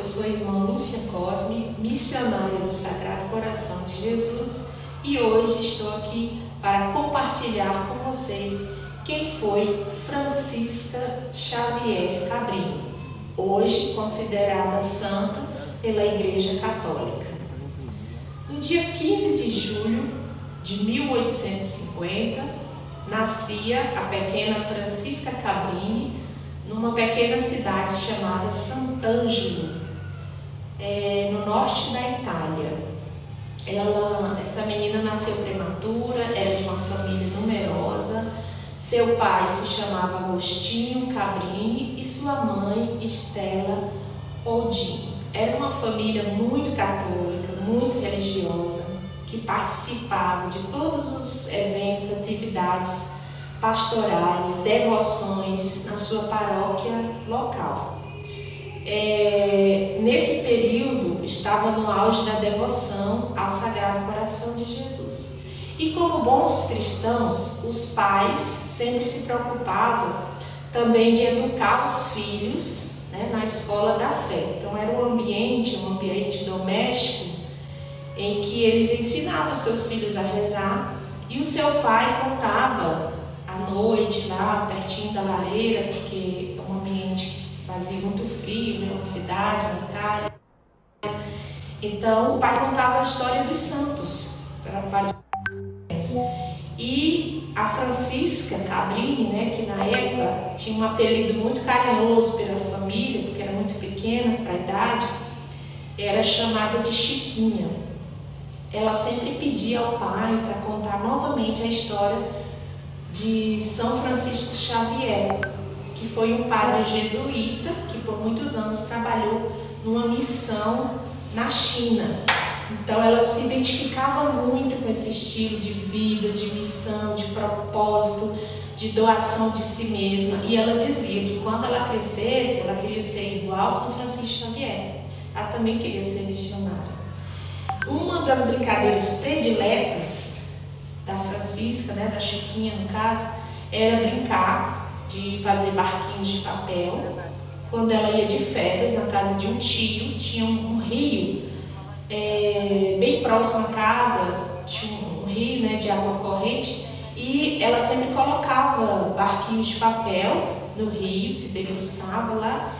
eu sou a irmã Lúcia Cosme, missionária do Sagrado Coração de Jesus, e hoje estou aqui para compartilhar com vocês quem foi Francisca Xavier Cabrini, hoje considerada santa pela Igreja Católica. No dia 15 de julho de 1850, nascia a pequena Francisca Cabrini numa pequena cidade chamada Sant'Angelo, no norte da Itália. Essa menina nasceu prematura, era de uma família numerosa. Seu pai se chamava Agostinho Cabrini e sua mãe Stella Odini. Era uma família muito católica, muito religiosa, que participava de todos os eventos, atividades pastorais, devoções na sua paróquia local. Nesse período estava no auge da devoção ao Sagrado Coração de Jesus. E como bons cristãos, os pais sempre se preocupavam também de educar os filhos, na escola da fé. Então era um ambiente doméstico em que eles ensinavam seus filhos a rezar, e o seu pai contava à noite lá pertinho da lareira, porque é um ambiente que fazia muito frio, uma cidade na Itália. Então o pai contava a história dos santos para os filhos. E a Francisca Cabrini, que na época tinha um apelido muito carinhoso pela família, porque era muito pequena para a idade, era chamada de Chiquinha. Ela sempre pedia ao pai para contar novamente a história de São Francisco Xavier, que foi um padre jesuíta que por muitos anos trabalhou numa missão na China. Então ela se identificava muito com esse estilo de vida, de missão, de propósito, de doação de si mesma. E ela dizia que quando ela crescesse, ela queria ser igual a São Francisco Xavier. Ela também queria ser missionária. Uma das brincadeiras prediletas da Francisca, da Chiquinha no caso, era brincar de fazer barquinhos de papel. Quando ela ia de férias na casa de um tio, tinha um rio bem próximo à casa, tinha um rio de água corrente, e ela sempre colocava barquinhos de papel no rio, se debruçava lá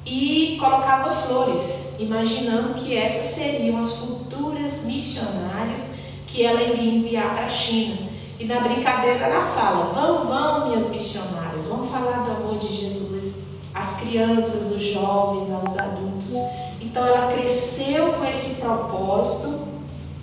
e colocava flores, imaginando que essas seriam as futuras missionárias que ela iria enviar para a China. E na brincadeira ela fala: vão minhas missionárias, vão falar do amor de Jesus às crianças, aos jovens, aos adultos. Então ela cresceu com esse propósito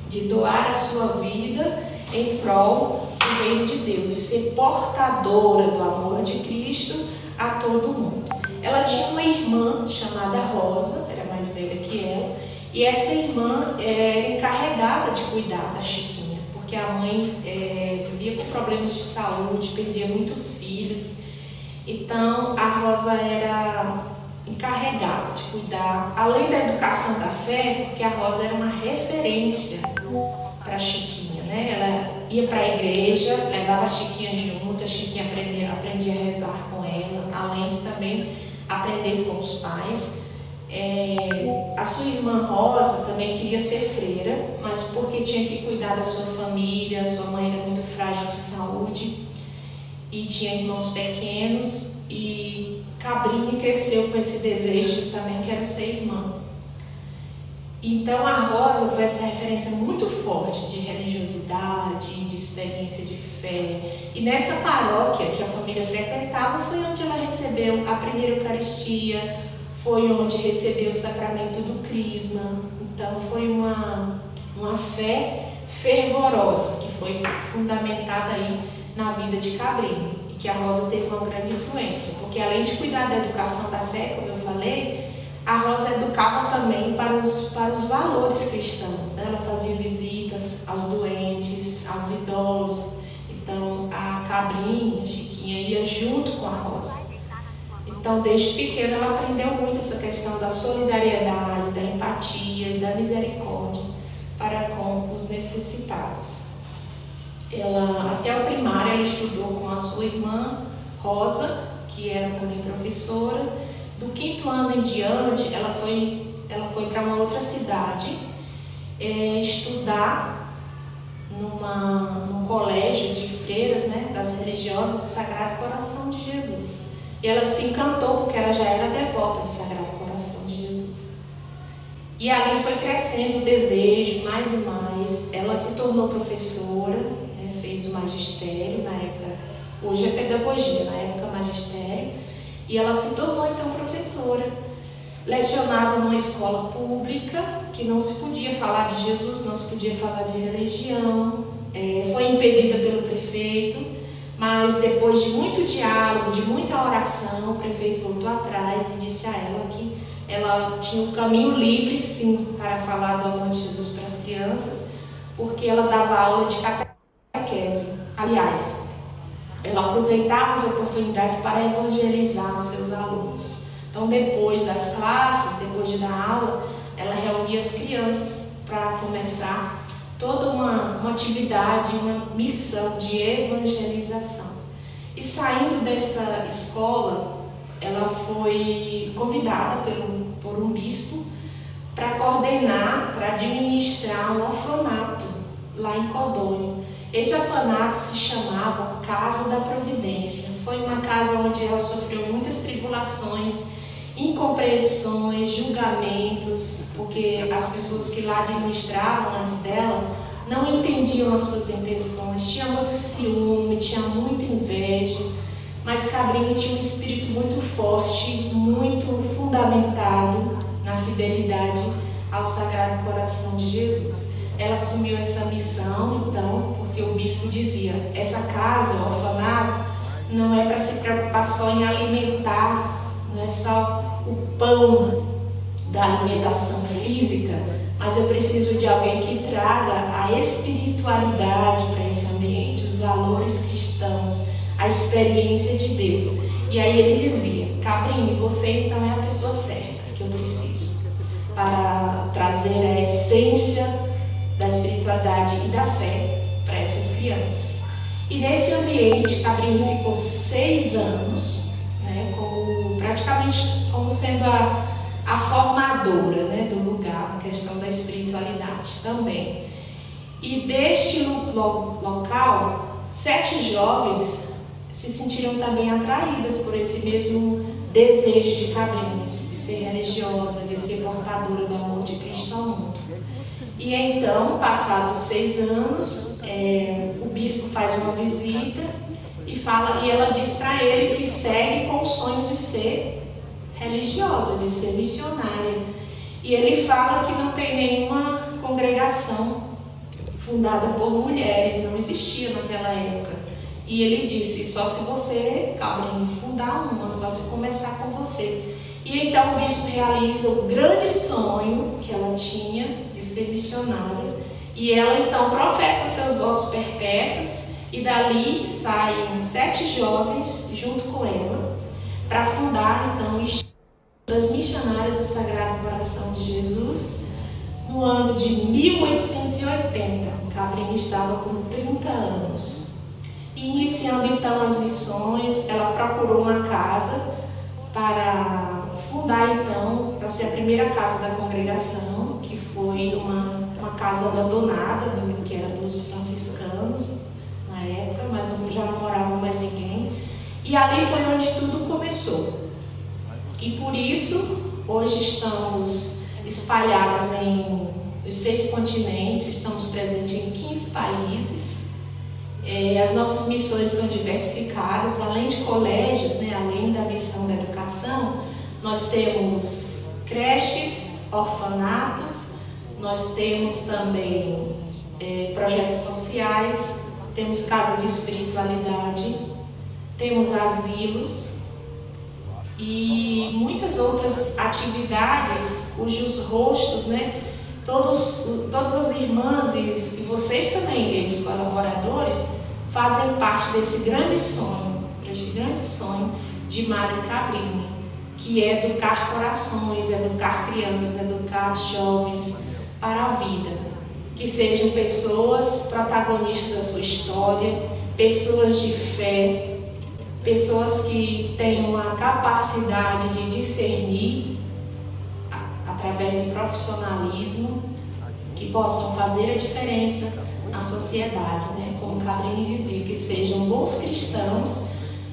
de doar a sua vida em prol do reino de Deus, de ser portadora do amor de Cristo a todo mundo. Ela tinha uma irmã chamada Rosa, era mais velha que ela, e essa irmã era encarregada de cuidar da Chiquinha, porque a mãe vivia com problemas de saúde, perdia muitos filhos. Então a Rosa era encarregada de cuidar, além da educação da fé, porque a Rosa era uma referência para a Chiquinha, Ela ia para a igreja, levava a Chiquinha junto, a Chiquinha aprendia a rezar com ela, além de também aprender com os pais. A sua irmã Rosa também queria ser freira, mas porque tinha que cuidar da sua família, sua mãe era muito frágil de saúde e tinha irmãos pequenos, e Cabrini cresceu com esse desejo também, quero ser irmã. Então a Rosa foi essa referência muito forte de religiosidade, de experiência de fé. E nessa paróquia que a família frequentava foi onde ela recebeu a primeira Eucaristia, foi onde recebeu o sacramento do Crisma. Então foi uma fé fervorosa que foi fundamentada aí na vida de Cabrini, e que a Rosa teve uma grande influência, porque além de cuidar da educação da fé, como eu falei, a Rosa educava também para os valores cristãos, Ela fazia visitas aos doentes, aos idosos. Então a Cabrini, a Chiquinha, ia junto com a Rosa. Então desde pequena ela aprendeu muito essa questão da solidariedade, da empatia e da misericórdia para com os necessitados. Até o primário ela estudou com a sua irmã Rosa, que era também professora. Do 5º ano em diante, ela foi ela foi para uma outra cidade estudar num colégio de freiras, né, das religiosas do Sagrado Coração de Jesus. E ela se encantou porque ela já era devota do Sagrado Coração de Jesus. E ali foi crescendo o desejo, mais e mais. Ela se tornou professora, né, fez o magistério na época, hoje é pedagogia, na época magistério. E ela se tornou então professora. Lecionava numa escola pública, que não se podia falar de Jesus, não se podia falar de religião. Foi impedida pelo prefeito, mas depois de muito diálogo, de muita oração, o prefeito voltou atrás e disse a ela que ela tinha um caminho livre, sim, para falar do amor de Jesus para as crianças, porque ela dava aula de catequese. Aliás, ela aproveitava as oportunidades para evangelizar os seus alunos. Então, depois das classes, depois de dar aula, ela reunia as crianças para começar toda uma atividade, uma missão de evangelização. E saindo dessa escola, ela foi convidada por um bispo para coordenar, para administrar um orfanato lá em Codônio. Esse orfanato se chamava Casa da Providência. Foi uma casa onde ela sofreu muitas tribulações, incompreensões, julgamentos, porque as pessoas que lá administravam antes dela não entendiam as suas intenções, tinha muito ciúme, tinha muita inveja, mas Cabrini tinha um espírito muito forte, muito fundamentado na fidelidade ao Sagrado Coração de Jesus. Ela assumiu essa missão, então, porque o bispo dizia, essa casa, o orfanato, não é para se preocupar só em alimentar, não é só o pão da alimentação física, mas eu preciso de alguém que traga a espiritualidade para esse ambiente, os valores cristãos, a experiência de Deus. E aí ele dizia, Cabrini, você então é a pessoa certa que eu preciso para trazer a essência da espiritualidade e da fé para essas crianças. E nesse ambiente, Cabrini ficou 6 anos, né, praticamente como sendo a formadora, né, do lugar, na questão da espiritualidade também. E deste local, 7 jovens se sentiram também atraídas por esse mesmo desejo de Cabrini, de ser religiosa, de ser portadora do amor de Cristo ao mundo. E então, passados 6 anos, o bispo faz uma visita e ela diz para ele que segue com o sonho de ser religiosa, de ser missionária. E ele fala que não tem nenhuma congregação fundada por mulheres, não existia naquela época. E ele disse, só se você, Cabrini, fundar uma, só se começar com você. E então o bispo realiza o grande sonho que ela tinha de ser missionária. E ela então professa seus votos perpétuos e dali saem 7 jovens junto com ela para fundar então o Instituto das Missionárias do Sagrado Coração de Jesus no ano de 1880. Cabrini estava com 30 anos. E iniciando então as missões, ela procurou uma casa para fundar então, para ser a primeira casa da congregação, que foi uma casa abandonada, que era dos franciscanos na época, mas já não morava mais ninguém. E ali foi onde tudo começou. E por isso, hoje estamos espalhados nos 6 continentes, estamos presentes em 15 países. As nossas missões são diversificadas, além de colégios, né, além da missão da educação, nós temos creches, orfanatos, nós temos também projetos sociais, temos casa de espiritualidade, temos asilos e muitas outras atividades cujos rostos, né, todas as irmãs e vocês também, os colaboradores, fazem parte desse grande sonho de Madre Cabrini, que é educar corações, educar crianças, educar jovens para a vida, que sejam pessoas protagonistas da sua história, pessoas de fé, pessoas que tenham a capacidade de discernir através do profissionalismo, que possam fazer a diferença na sociedade, né? Como Cabrini dizia, que sejam bons cristãos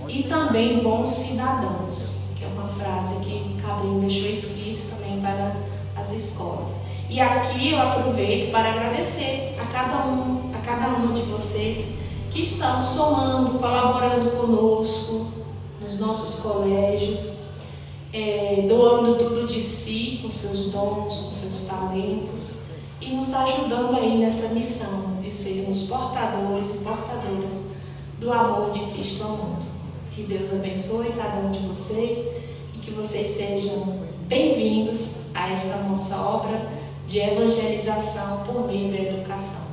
e também bons cidadãos, que é uma frase que Cabrini deixou escrito também para as escolas. E aqui eu aproveito para agradecer a cada uma de vocês que estão somando, colaborando conosco nos nossos colégios, doando tudo de si, com seus dons, com seus talentos, e nos ajudando aí nessa missão de sermos portadores e portadoras do amor de Cristo ao mundo. Que Deus abençoe cada um de vocês e que vocês sejam bem-vindos a esta nossa obra de evangelização por meio da educação.